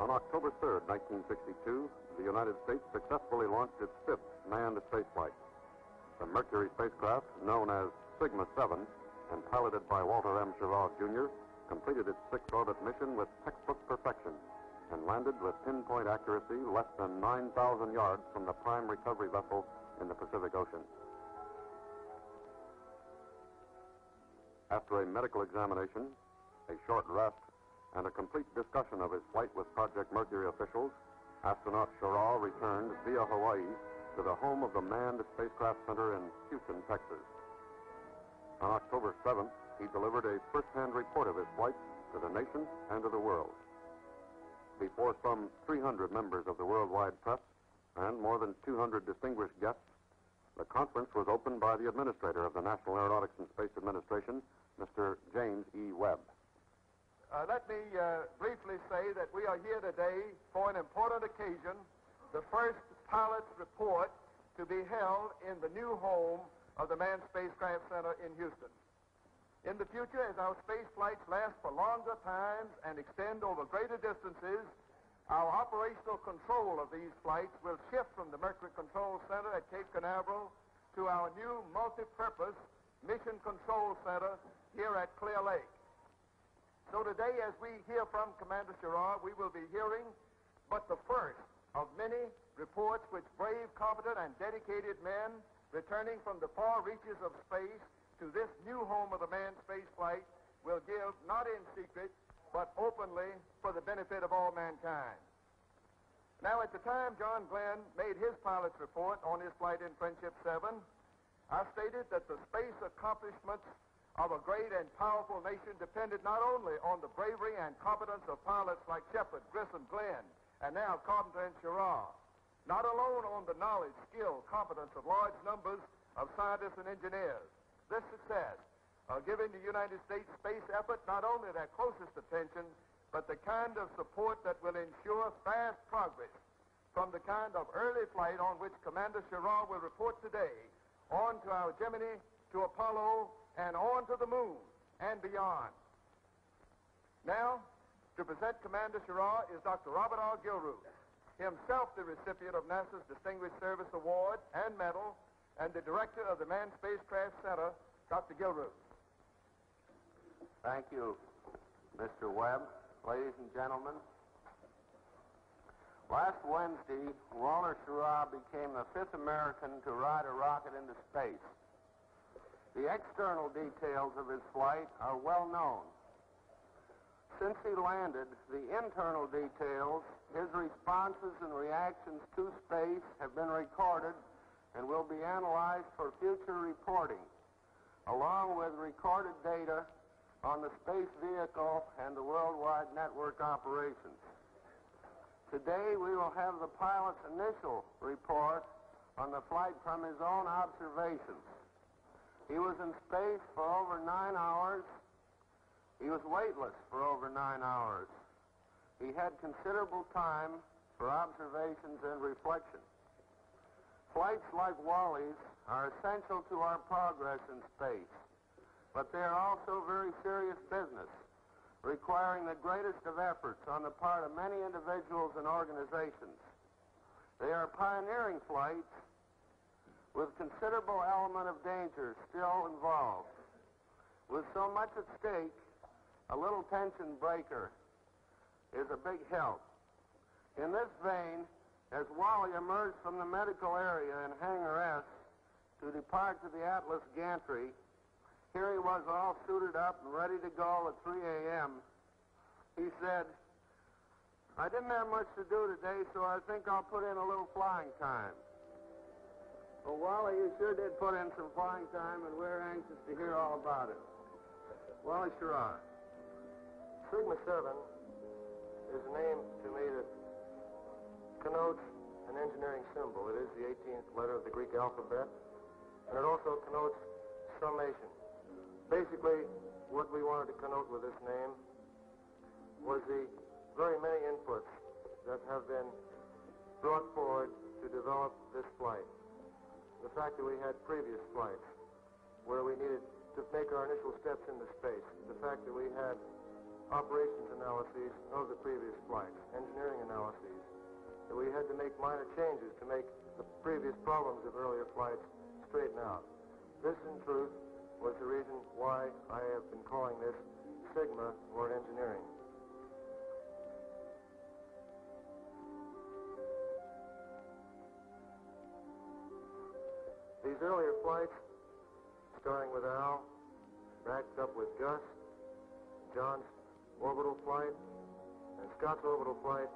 On October 3rd, 1962, the United States successfully launched its fifth manned spaceflight. The Mercury spacecraft, known as Sigma-7 and piloted by Walter M. Schirra, Jr., completed its six-orbit mission with textbook perfection and landed with pinpoint accuracy less than 9,000 yards from the prime recovery vessel in the Pacific Ocean. After a medical examination, a short rest, and a complete discussion of his flight with Project Mercury officials, astronaut Schirra returned via Hawaii to the home of the Manned Spacecraft Center in Houston, Texas. On October 7th, he delivered a first-hand report of his flight to the nation and to the world. Before some 300 members of the worldwide press and more than 200 distinguished guests, the conference was opened by the administrator of the National Aeronautics and Space Administration, Mr. James E. Webb. Let me briefly say that we are here today for an important occasion, the first pilot's report to be held in the new home of the Manned Spacecraft Center in Houston. In the future, as our space flights last for longer times and extend over greater distances, our operational control of these flights will shift from the Mercury Control Center at Cape Canaveral to our new multi-purpose Mission Control Center here at Clear Lake. So today, as we hear from Commander Schirra, we will be hearing but the first of many reports which brave, competent, and dedicated men returning from the far reaches of space to this new home of the manned space flight will give, not in secret, but openly for the benefit of all mankind. Now, at the time John Glenn made his pilot's report on his flight in Friendship 7, I stated that the space accomplishments of a great and powerful nation depended not only on the bravery and competence of pilots like Shepard, Grissom, Glenn, and now Carpenter and Schirra, not alone on the knowledge, skill, competence of large numbers of scientists and engineers. This success giving the United States space effort not only their closest attention, but the kind of support that will ensure fast progress from the kind of early flight on which Commander Schirra will report today on to our Gemini, to Apollo, and on to the moon and beyond. Now, to present Commander Schirra is Dr. Robert R. Gilruth, himself the recipient of NASA's Distinguished Service Award and Medal, and the director of the Manned Spacecraft Center, Dr. Gilruth. Thank you, Mr. Webb. Ladies and gentlemen, last Wednesday, Walter Schirra became the fifth American to ride a rocket into space. The external details of his flight are well known. Since he landed, the internal details, his responses and reactions to space, have been recorded and will be analyzed for future reporting, along with recorded data on the space vehicle and the worldwide network operations. Today, we will have the pilot's initial report on the flight from his own observations. He was in space for over 9 hours. He was weightless for over 9 hours. He had considerable time for observations and reflection. Flights like Wally's are essential to our progress in space, but they are also very serious business, requiring the greatest of efforts on the part of many individuals and organizations. They are pioneering flights with considerable element of danger still involved. With so much at stake, a little tension breaker is a big help. In this vein, as Wally emerged from the medical area in Hangar S to depart to the Atlas gantry, here he was all suited up and ready to go at 3 a.m. He said, "I didn't have much to do today, so I think I'll put in a little flying time." Well, Wally, you sure did put in some flying time, and we're anxious to hear all about it. Wally Schirra. Sigma 7 is a name to me that connotes an engineering symbol. It is the 18th letter of the Greek alphabet, and it also connotes summation. Basically, what we wanted to connote with this name was the very many inputs that have been brought forward to develop this flight. The fact that we had previous flights where we needed to make our initial steps into space. The fact that we had operations analyses of the previous flights, engineering analyses. That we had to make minor changes to make the previous problems of earlier flights straighten out. This, in truth, was the reason why I have been calling this Sigma for engineering. These earlier flights, starting with Al, backed up with Gus, John's orbital flight, and Scott's orbital flight,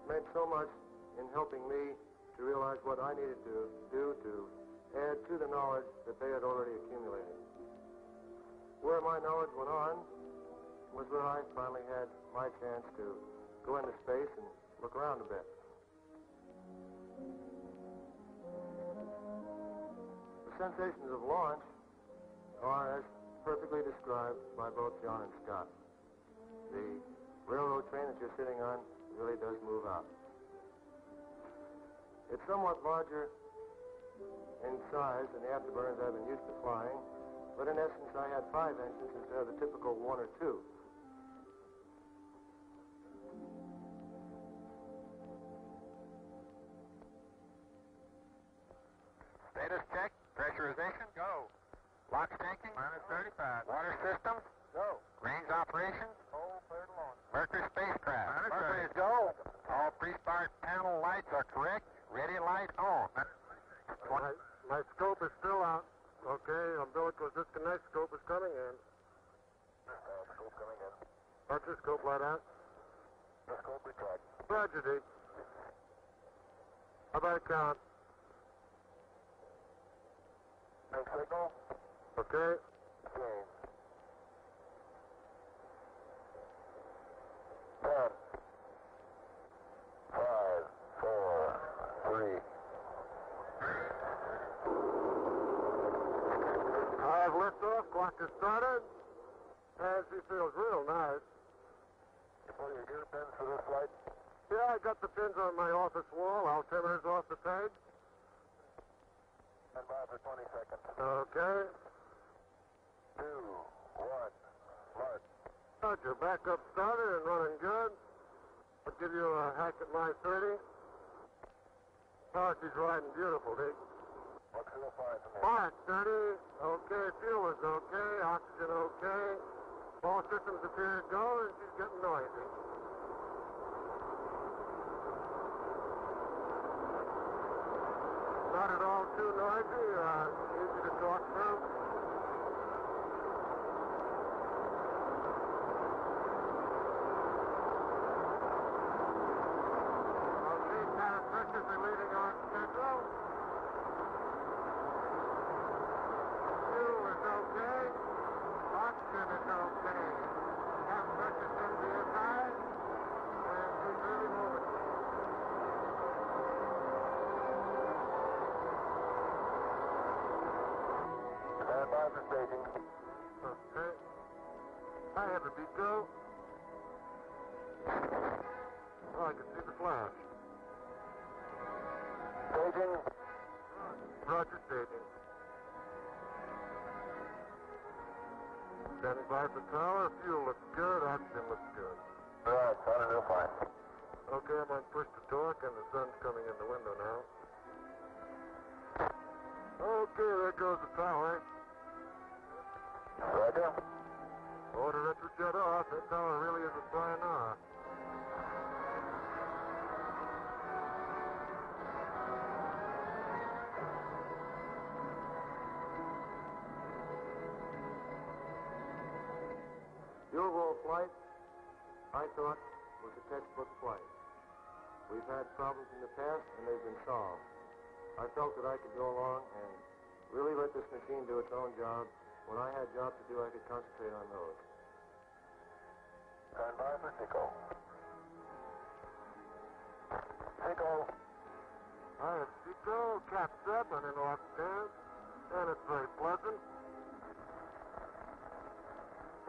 meant so much in helping me to realize what I needed to do to add to the knowledge that they had already accumulated. Where my knowledge went on was where I finally had my chance to go into space and look around a bit. The sensations of launch are as perfectly described by both John and Scott. The railroad train that you're sitting on really does move out. It's somewhat larger in size than the afterburners I've been used to flying, but in essence I had 5 engines instead of the typical 1 or 2. Status check, pressurization, go. Lock tanking, -35. Water systems, Go. range operations, Hold, clear to launch. Mercury spacecraft. Mercury is go. All pre-start panel lights are correct. Ready light on. My scope is still out. Okay, umbilical disconnect scope is coming in. Scope coming in. What's your scope light out? The scope retract. Tragedy. How about count? No signal. Okay. Okay. 10, 5, 4, 3. I have liftoff. Clock is started. And she feels real nice. You put your gear pins for this flight? Yeah, I got the pins on my office wall. Altimeter's off the page. Stand by for 20 seconds. Okay. 2, 1, mark. Roger, backup started and running good. I'll give you a hack at my 30. Oh, she's riding beautiful, Dick. What's the fine from here? Mark 30. Okay, fuel is okay. Oxygen okay. All systems appear to go, and she's getting noisy. Not at all too noisy. Easy to talk through. Okay, Karen Precious are leaving on schedule. Fuel is okay. Oxygen is okay. Karen Precious MDSI. And she's really moving. Stand by for staging. Okay. I have a Beco. Oh, I can see the flash. Staging. Roger, staging. Standing by for tower. Fuel looks good. Oxygen looks good. Right, sounded real fine. Okay, I'm on push to torque, and the sun's coming in the window now. Okay, there goes the tower. Roger. Order retrojet off. That tower really isn't flying off. The overall flight, I thought, was a textbook flight. We've had problems in the past, and they've been solved. I felt that I could go along and really let this machine do its own job. When I had jobs to do, I could concentrate on those. Stand by for Tico. Tico. I have Chico, capped up, and an off stand, and it's very pleasant.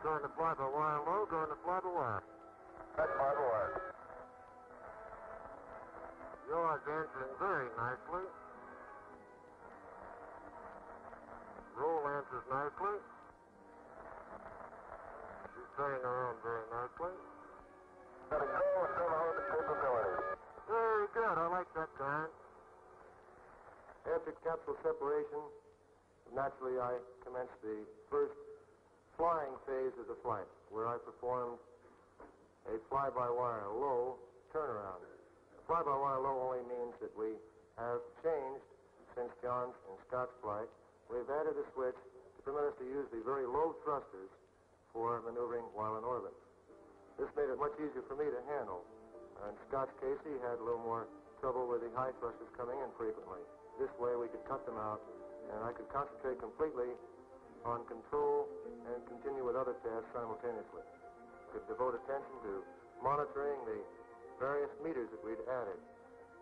Going to fly by wire low, going to fly by wire. That's by the wire. Yours answering very nicely. Roll answers nicely. She's playing her own very Let it go until hold the capability. Very good. I like that kind. After capsule separation, naturally I commenced the first flying phase of the flight, where I performed a fly-by-wire low turnaround. Fly-by-wire low only means that we have changed since John's and Scott's flight. We've added a switch to permit us to use the very low thrusters for maneuvering while in orbit. This made it much easier for me to handle. In Scott's case, he had a little more trouble with the high thrusters coming in frequently. This way we could cut them out, and I could concentrate completely on control and continue with other tasks simultaneously. Could devote attention to monitoring the various meters that we'd added.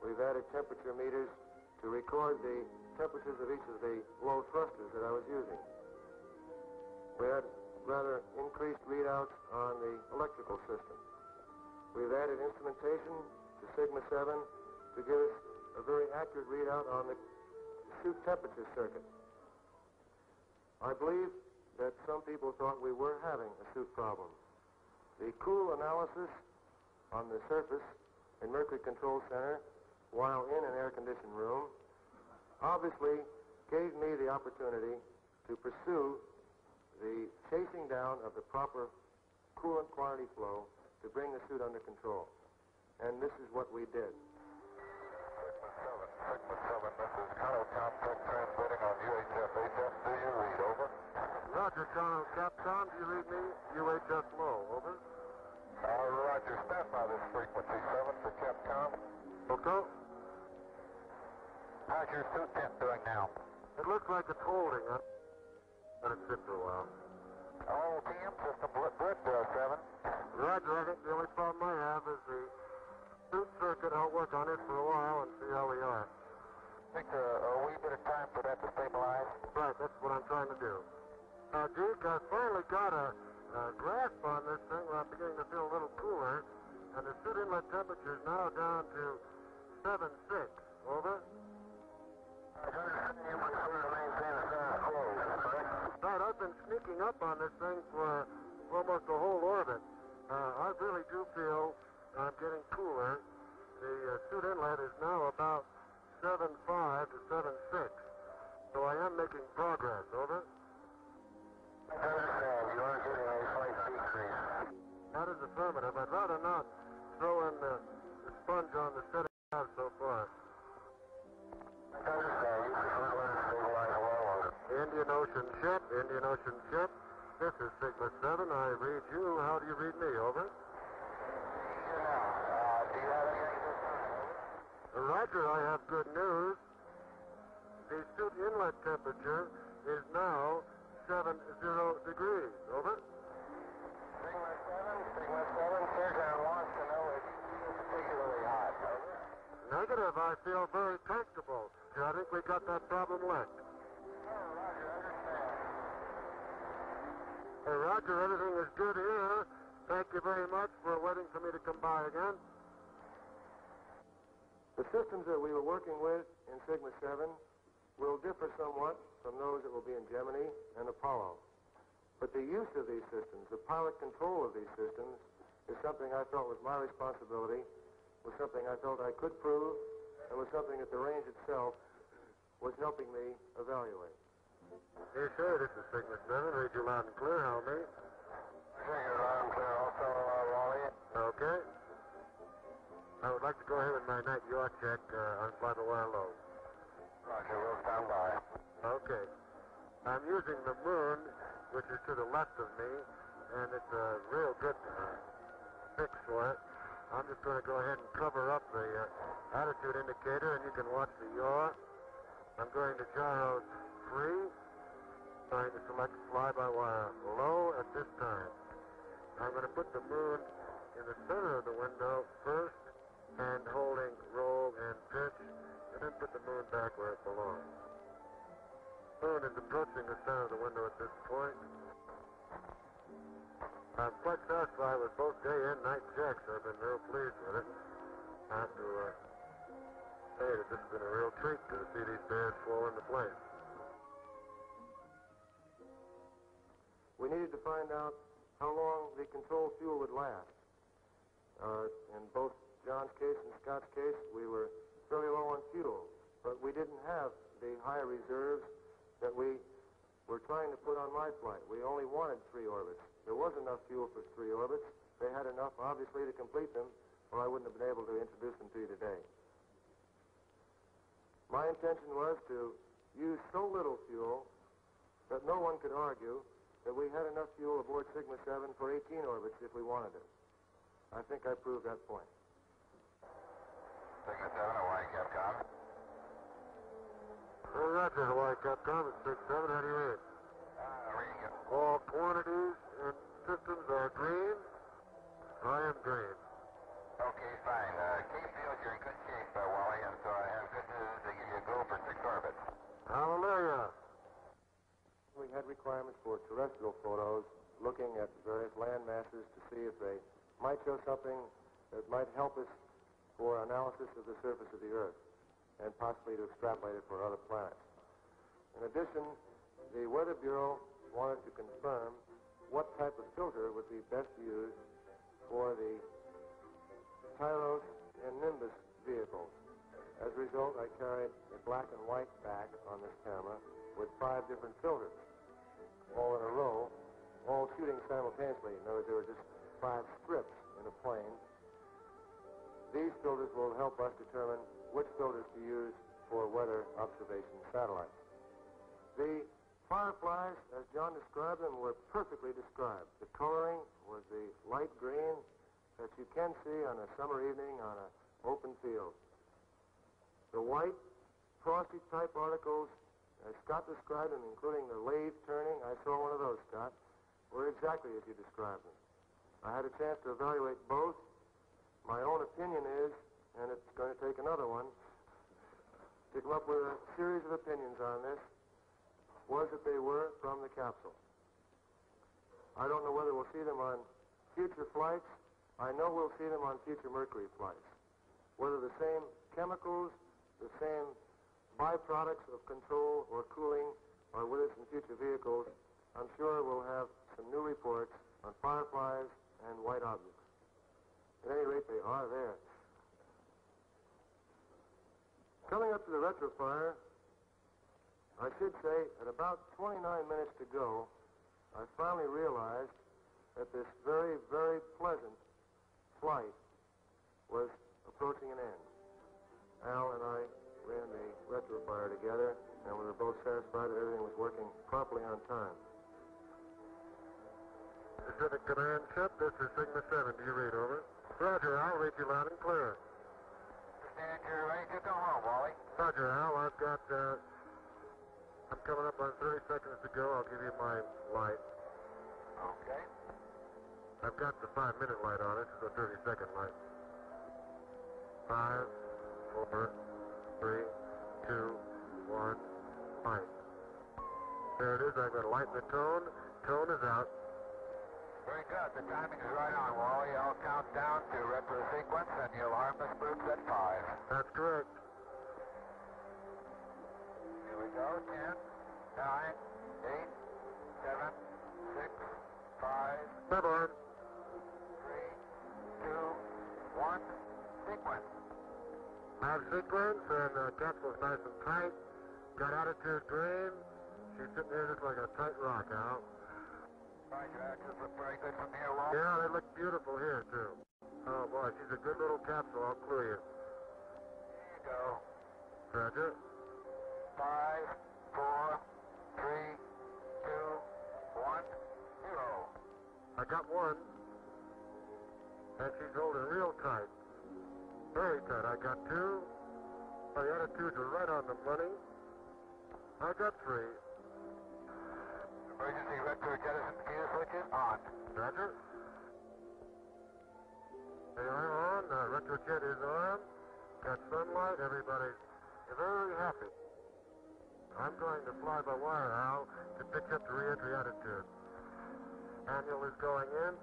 We've added temperature meters to record the temperatures of each of the low thrusters that I was using. We had rather increased readouts on the electrical system. We've added instrumentation to Sigma 7 to give us a very accurate readout on the suit temperature circuit. I believe that some people thought we were having a suit problem. The cool analysis on the surface in Mercury Control Center while in an air-conditioned room obviously gave me the opportunity to pursue the chasing down of the proper coolant quantity flow to bring the suit under control. And this is what we did. Sigma 7, this is Colonel Compton transmitting on UHF HF. Do you read? Over. Roger, Colonel Capcom. Do you read me? UHF low. Over. Roger. Stand by this frequency 7 for Capcom. Okay. How's your suit temp doing now? It looks like it's holding. Let it sit for a while. All TM system good, 7. Roger. I think the only problem I have is the suit circuit. I'll work on it for a while and see how we are. Take a wee bit of time for that to stabilize. Right, that's what I'm trying to do. Deke, I finally got a grasp on this thing where I'm beginning to feel a little cooler, and the suit inlet temperature is now down to 7.6. Over. You prefer to maintain a sound close, correct? Right, I've been sneaking up on this thing for almost the whole orbit. I really do feel I'm getting cooler. The suit inlet is now about 7.5 to 7.6. So I am making progress. Over. I understand. You are getting a slight decrease. That is affirmative. I'd rather not throw in the sponge on the setting out so far. I understand. You prefer to stabilize a while longer. Indian Ocean ship, Indian Ocean ship. This is Sigma 7. I read you. How do you read me? Over. Do you have anything to say? Roger, I have good news. The suit inlet temperature is now 70 degrees. Over. Sigma 7, Surgeon wants to know if you feel particularly hot. Over. Negative. I feel very comfortable. I think we got that problem licked. Roger, understand. Roger, everything is good here. Thank you very much for waiting for me to come by again. The systems that we were working with in Sigma 7 will differ somewhat from those that will be in Gemini and Apollo. But the use of these systems, the pilot control of these systems, is something I felt was my responsibility, was something I felt I could prove, and was something that the range itself was helping me evaluate. Yes, sir, this is Sigma 7. Read you loud and clear. How me? Figure loud and clear also, Raleigh. Okay. I would like to go ahead with my night yaw check on fly-by-wire low. Roger, we'll stand by. Okay. I'm using the moon, which is to the left of me, and it's a real good fix for it. I'm just going to go ahead and cover up the attitude indicator, and you can watch the yaw. I'm going to gyro 3. Trying to select fly-by-wire low at this time. I'm going to put the moon in the center of the window first, and holding roll and pitch, and then put the moon back where it belongs. Moon is approaching the center of the window at this point. I'm quite satisfied with both day and night checks. I've been real pleased with it. I have to say that this has been a real treat to see these bears fall into place. We needed to find out how long the control fuel would last. In both John's case and Scott's case, we were fairly low on fuel, but we didn't have the high reserves that we were trying to put on my flight. We only wanted 3 orbits. There was enough fuel for 3 orbits. They had enough, obviously, to complete them, or I wouldn't have been able to introduce them to you today. My intention was to use so little fuel that no one could argue that we had enough fuel aboard Sigma 7 for 18 orbits if we wanted it. I think I proved that point. Sigma 7, Hawaii Capcom. Roger, Hawaii Capcom. It's 6-7. How do you read? Reading it. All quantities and systems are green. I am green. Okay, fine. Cape Field, you're in good shape, Wally, and so I have good news to give you a go for 6 orbits. Hallelujah. We had requirements for terrestrial photos looking at various land masses to see if they might show something that might help us for analysis of the surface of the Earth and possibly to extrapolate it for other planets. In addition, the Weather Bureau wanted to confirm what type of filter would be best used for the Tyros and Nimbus vehicles. As a result, I carried a black and white back on this camera with 5 different filters, all in a row, all shooting simultaneously. In other words, there were just 5 strips in a plane. These filters will help us determine which filters to use for weather observation satellites. The fireflies, as John described them, were perfectly described. The coloring was the light green that you can see on a summer evening on an open field. The white, frosty type articles, as Scott described them, including the lathe turning, I saw one of those, Scott, were exactly as you described them. I had a chance to evaluate both. My own opinion is, and it's going to take another one, to come up with a series of opinions on this, was that they were from the capsule. I don't know whether we'll see them on future flights. I know we'll see them on future Mercury flights. Whether the same chemicals, the same byproducts of control or cooling are with us in future vehicles, I'm sure we'll have some new reports on fireflies and white objects. At any rate, they are there. Coming up to the retrofire, I should say at about 29 minutes to go, I finally realized that this very, very pleasant flight was approaching an end. Al and I ran the retrofire together, and we were both satisfied that everything was working properly on time. Pacific Command Ship, this is Sigma 7. Do you read, over? Roger, I'll read you loud and clear. Understand you're ready to go home, Wally. Roger, Al. I've got, I'm coming up on 30 seconds to go. I'll give you my light. Okay. I've got the 5-minute light on it, so 30-second light. 5, 4, 3, 2, 1, light. There it is. I've got a light in the tone. Tone is out. Very good. The timing is right on, Wally. I'll count down to retro sequence, and you'll arm the spooks at 5. That's correct. Here we go. 10, 9, 8, 7, 6, 5, Bye-bye. 3, 2, 1. Sequence. Have sequence, and the capsule's nice and tight. Got attitude green. She's sitting here just like a tight rock, Al. Right, your actors look very good from here, Walt. Yeah, they look beautiful here, too. Oh, boy, she's a good little capsule, I'll clue you. Here you go. Roger. 5, 4, 3, 2, 1, 0. I got one. And she's holding real tight. Very tight. I got 2. Oh, the attitudes are right on the money. I got 3. Emergency retro jettison fuse switches on. Roger. They are on. Retrojet is on. Got sunlight. Everybody's very happy. I'm going to fly by wire, Al, to pick up the re-entry attitude. Manual is going in.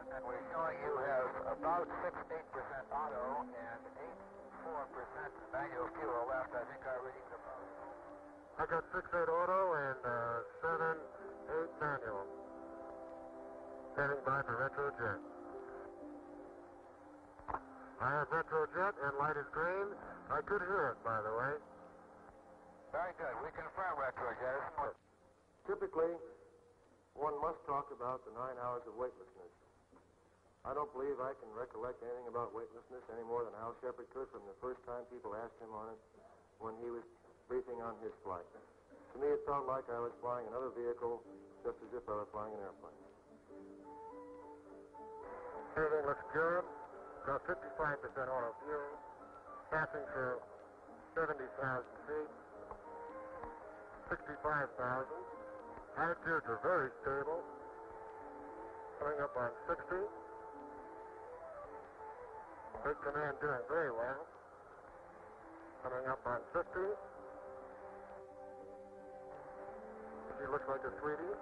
And we're showing you have about 6-8% auto and 8-4% manual fuel left. I think our readings are probably. I got 6-8 auto and 7-8 manual. Standing by for retrojet. I have retrojet and light is green. I could hear it, by the way. Very good. We confirm retrojet. Typically, one must talk about the 9 hours of weightlessness. I don't believe I can recollect anything about weightlessness any more than Al Shepard could from the first time people asked him on it when he was briefing on his flight. To me, it felt like I was flying another vehicle, just as if I were flying an airplane. Everything looks good. Got 55% auto fuel. Passing through 70,000 feet. 65,000. Attitudes are very stable. Coming up on 60. Big command doing very well. Coming up on 50. She looks like a sweetie.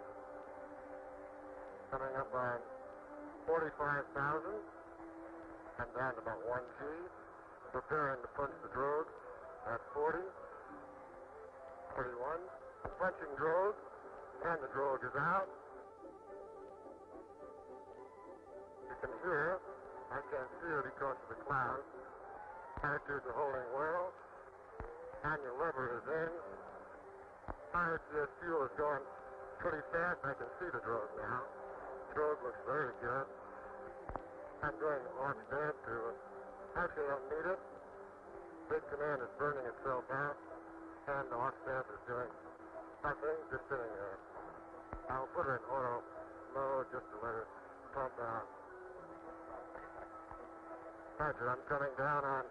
Coming up on 45,000. And down to about 1G. Preparing to punch the drogue at 40. 41. Punching drogue. And the drogue is out. You can hear. I can't see her because of the clouds. Attitudes are holding well. And your lever is in. IHS fuel is going pretty fast. I can see the drogue now. Drogue looks very good. I'm going off stand to actually I don't need it. Big command is burning itself out. And the off stamp is doing nothing, just sitting there. I'll put her in auto mode just to let her pump out. Roger, I'm coming down on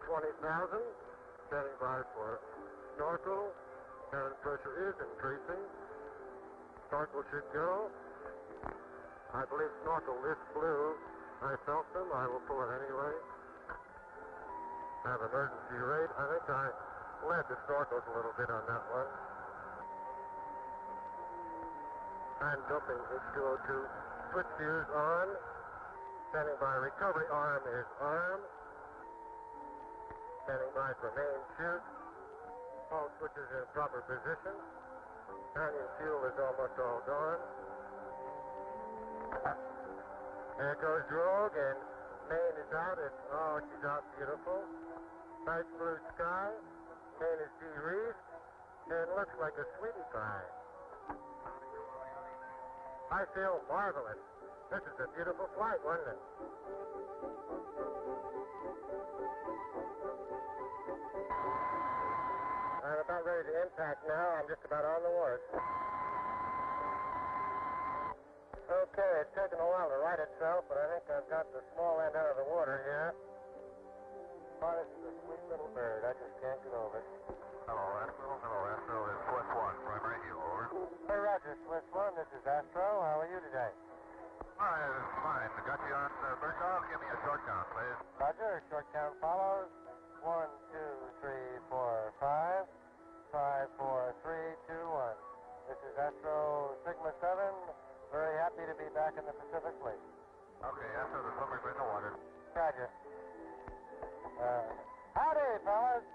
20,000. Standing by for snorkel. Cabin pressure is increasing. Snorkel should go. I believe snorkel is blue. I felt them. I will pull it anyway. Have emergency rate. I think I led the snorkels a little bit on that one. I'm dumping H2O2. Switch gears on. Standing by. Recovery arm is arm. Standing by for main chute. All switches in proper position. Canyon fuel is almost all gone. There goes drogue, and main is out. She's out beautiful. Nice blue sky. Main is de-reefed, and looks like a sweetie pie. I feel marvelous. This is a beautiful flight, wasn't it? I'm about ready to impact now. I'm just about on the water. Okay, it's taken a while to right itself, but I think I've got the small end out of the water here. Oh, this is a sweet little bird. I just can't get over it. Hello, Astro. Hello, Astro. This is Swiss 1, primary view, over. Hey, Roger, Swiss 1. This is Astro. How are you today? All right, fine. I got you on Bergdahl. Give me a short count, please. Roger, short count follows. 1, 2, 3, 4, 5. 5, 4, 3, 2, 1. This is Astro Sigma 7. Very happy to be back in the Pacific Fleet. Okay, Astro, the swimmer's in the water. Roger. Howdy, fellas.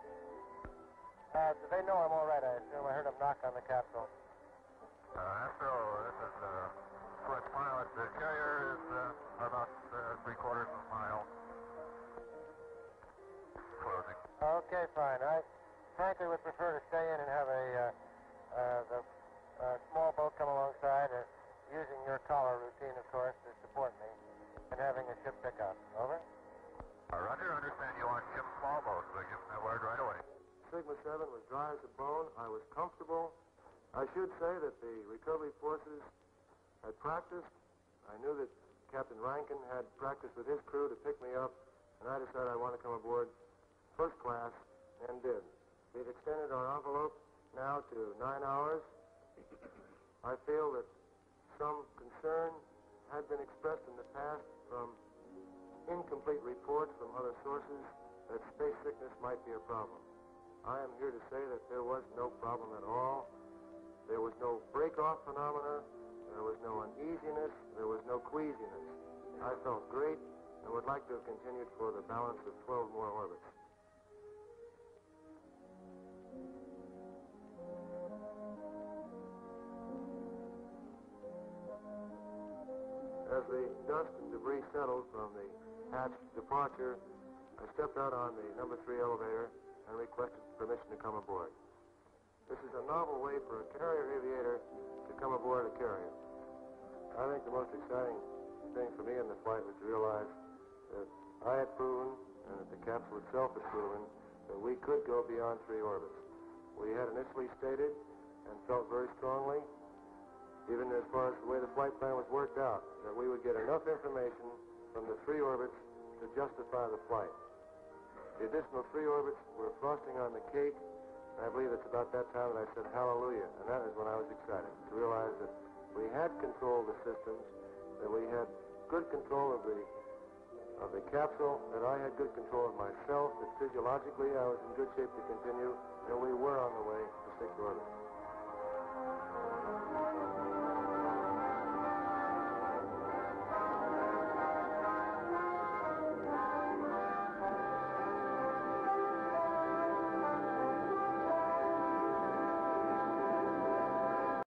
They know I'm all right, I assume. I heard them knock on the capsule. Astro, this is Swiss pilot. The carrier is about 3/4 of a mile. Closing. Okay, fine. I frankly would prefer to stay in and have the small boat come alongside, using your collar routine, of course, to support me, and having a ship pick up. Over? Roger, understand you on ship small boat. So give me that word right away. Sigma 7 was dry as a bone. I was comfortable. I should say that the recovery forces had practiced. I knew that Captain Rankin had practiced with his crew to pick me up, and I decided I wanted to come aboard first class, and did. We've extended our envelope now to 9 hours. I feel that some concern had been expressed in the past from incomplete reports from other sources that space sickness might be a problem. I am here to say that there was no problem at all. There was no break-off phenomena. There was no uneasiness. There was no queasiness. I felt great and would like to have continued for the balance of 12 more orbits. As the dust and debris settled from the hatch departure, I stepped out on the number 3 elevator and requested permission to come aboard. This is a novel way for a carrier aviator to come aboard a carrier. I think the most exciting thing for me in the flight was to realize that I had proven, and that the capsule itself had proven, that we could go beyond 3 orbits. We had initially stated and felt very strongly, even as far as the way the flight plan was worked out, that we would get enough information from the 3 orbits to justify the flight. The additional 3 orbits were frosting on the cake, and I believe it's about that time that I said hallelujah, and that is when I was excited, to realize that we had control of the systems, that we had good control of the capsule, that I had good control of myself, that physiologically I was in good shape to continue, and we were on the way to 6 orbits.